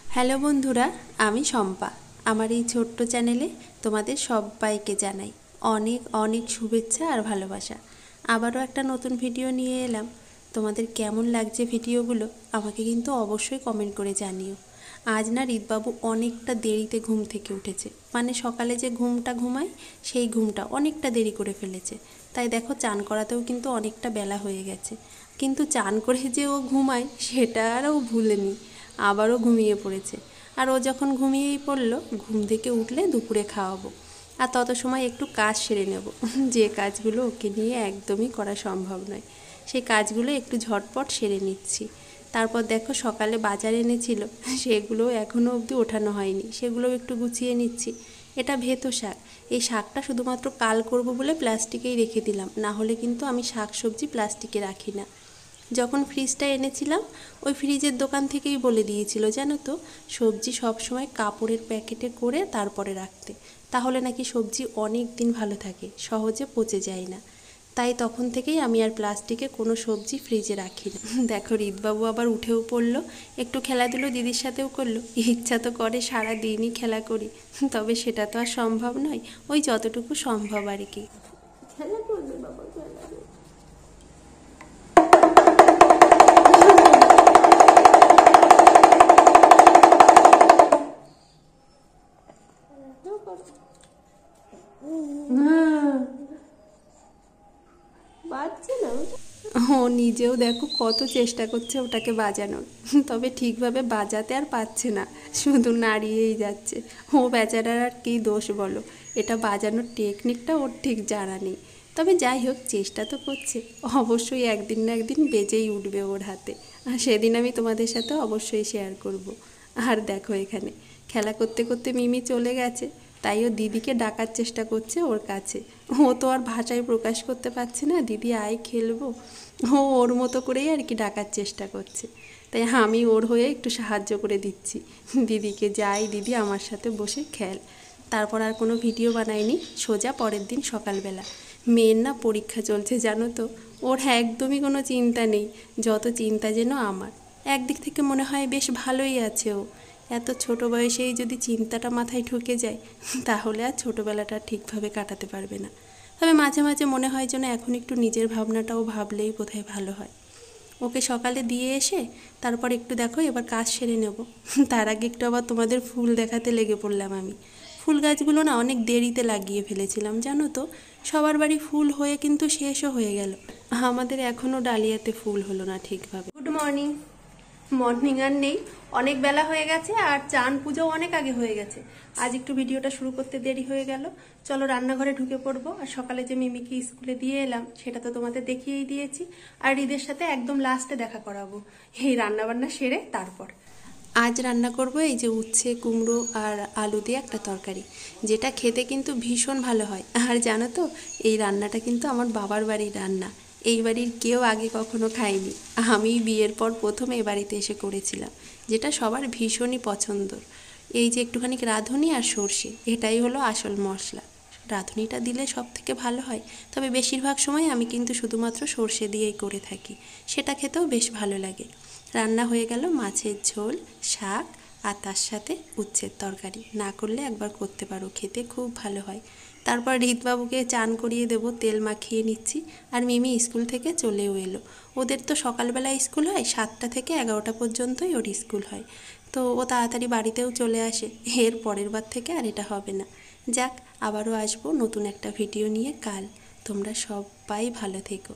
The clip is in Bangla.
হ্যালো বন্ধুরা, আমি শম্পা। আমার এই ছোট্ট চ্যানেলে তোমাদের সবাইকে জানাই অনেক অনেক শুভেচ্ছা আর ভালোবাসা। আবারও একটা নতুন ভিডিও নিয়ে এলাম। তোমাদের কেমন লাগছে ভিডিওগুলো আমাকে কিন্তু অবশ্যই কমেন্ট করে জানিও। আজ না রিতবাবু অনেকটা দেরিতে ঘুম থেকে উঠেছে, মানে সকালে যে ঘুমটা ঘুমায় সেই ঘুমটা অনেকটা দেরি করে ফেলেছে। তাই দেখো চান করাতেও কিন্তু অনেকটা বেলা হয়ে গেছে, কিন্তু চান করে যে ও ঘুমায় সেটা আর ও ভুলেনি, আবারও ঘুমিয়ে পড়েছে। আর ও যখন ঘুমিয়েই পড়লো, ঘুম থেকে উঠলে দুপুরে খাওয়াবো, আর তত সময় একটু কাজ সেরে নেব। যে কাজগুলো ওকে নিয়ে একদমই করা সম্ভব নয়, সেই কাজগুলো একটু ঝটপট সেরে নিচ্ছি। তারপর দেখো সকালে বাজার এনেছিল, সেগুলো এখনও অবধি ওঠানো হয়নি, সেগুলো একটু গুছিয়ে নিচ্ছি। এটা ভেতো শাক। এই শাকটা শুধুমাত্র কাল করব বলে প্লাস্টিকেই রেখে দিলাম, না হলে কিন্তু আমি শাক সবজি প্লাস্টিকে রাখি না। যখন ফ্রিজটা এনেছিলাম ওই ফ্রিজের দোকান থেকেই বলে দিয়েছিল জানো তো, সবজি সবসময় কাপড়ের প্যাকেটে করে তারপরে রাখতে, তাহলে নাকি সবজি অনেক দিন ভালো থাকে, সহজে পচে যায় না। তাই তখন থেকেই আমি আর প্লাস্টিকে কোনো সবজি ফ্রিজে রাখি না। দেখো রিতবাবু আবার উঠেও পড়লো, একটু খেলাধুলো দিদির সাথেও করলো। ইচ্ছা তো করে সারা দিনই খেলা করি, তবে সেটা তো আর সম্ভব নয়, ওই যতটুকু সম্ভব আর কি। খেলা করবে বাবা, খেলা বাজছে না। ও নিজেও দেখো কত চেষ্টা করছে ওটাকে বাজানোর, তবে ঠিকভাবে বাজাতে আর পারছে না, শুধু নাড়িয়েই যাচ্ছে। ও বেচারার আর কী দোষ বলো, এটা বাজানোর টেকনিকটা ওর ঠিক জানা নেই। তবে যাই হোক, চেষ্টা তো করছে, অবশ্যই একদিন না একদিন বেজেই উঠবে ওর হাতে, আর সেদিন আমি তোমাদের সাথে অবশ্যই শেয়ার করব। আর দেখো এখানে খেলা করতে করতে মিমি চলে গেছে, তাই ও দিদিকে ডাকার চেষ্টা করছে ওর কাছে। ও তো আর ভাষায় প্রকাশ করতে পারছে না দিদি আয় খেলবো, ও ওর মতো করেই আর কি ডাকার চেষ্টা করছে। তাই আমি ওর হয়ে একটু সাহায্য করে দিচ্ছি দিদিকে, যাই দিদি আমার সাথে বসে খেল। তারপর আর কোনো ভিডিও বানাইনি, সোজা পরের দিন সকালবেলা। মেয়ের না পরীক্ষা চলছে জানো তো, ওর একদমই কোনো চিন্তা নেই, যত চিন্তা যেন আমার। একদিক থেকে মনে হয় বেশ ভালোই আছে ও, এত ছোট বয়সেই যদি চিন্তাটা মাথায় ঢুকে যায় তাহলে আর ছোটোবেলাটা ঠিকভাবে কাটাতে পারবে না। তবে মাঝে মাঝে মনে হয় যেন এখন একটু নিজের ভাবনাটাও ভাবলেই বোধহয় ভালো হয়। ওকে সকালে দিয়ে এসে তারপর একটু দেখো এবার কাজ সেরে নেব। তার আগে একটু আবার তোমাদের ফুল দেখাতে লেগে পড়লাম আমি। ফুল গাছগুলো না অনেক দেরিতে লাগিয়ে ফেলেছিলাম জানো তো, সবার বাড়ি ফুল হয়ে কিন্তু শেষও হয়ে গেল, আমাদের এখনও ডালিয়াতে ফুল হলো না ঠিকভাবে। Good morning. মর্নিং আর নেই, অনেক বেলা হয়ে গেছে আর চান পুজো অনেক আগে হয়ে গেছে। আজ একটু ভিডিওটা শুরু করতে দেরি হয়ে গেল। চলো রান্নাঘরে ঢুকে পড়বো। আর সকালে যে মিমিকে স্কুলে দিয়ে এলাম সেটা তো তোমাদের দেখিয়েই দিয়েছি, আর ঈদের সাথে একদম লাস্টে দেখা করাবো এই রান্নাবান্না সেরে। তারপর আজ রান্না করব এই যে উচ্ছে কুমড়ো আর আলু দিয়ে একটা তরকারি, যেটা খেতে কিন্তু ভীষণ ভালো হয়। আর জানো তো, এই রান্নাটা কিন্তু আমার বাবার বাড়ির রান্না, এই বাড়ির কেউ আগে কখনো খায়নি, আমি বিয়ের পর প্রথম এ বাড়িতে এসে করেছিলাম, যেটা সবার ভীষণই পছন্দর। এই যে একটুখানি রাঁধুনি আর সর্ষে, এটাই হলো আসল মশলা। রাঁধুনিটা দিলে সব থেকে ভালো হয়, তবে বেশিরভাগ সময় আমি কিন্তু শুধুমাত্র সর্ষে দিয়েই করে থাকি, সেটা খেতেও বেশ ভালো লাগে। রান্না হয়ে গেল মাছের ঝোল, শাক, আর তার সাথে উচ্ছের তরকারি। না করলে একবার করতে পারো, খেতে খুব ভালো হয়। তারপর রিতবাবুকে চান করিয়ে দেবো, তেল মাখিয়ে নিচ্ছি। আর মিমি স্কুল থেকে চলেও এলো, ওদের তো সকালবেলা স্কুল হয় 7টা থেকে 11টা পর্যন্তই ওর স্কুল হয়, তো ও তাড়াতাড়ি বাড়িতেও চলে আসে। এর পরের বার থেকে আর এটা হবে না। যাক, আবারও আসবো নতুন একটা ভিডিও নিয়ে কাল। তোমরা সবাই ভালো থেকো।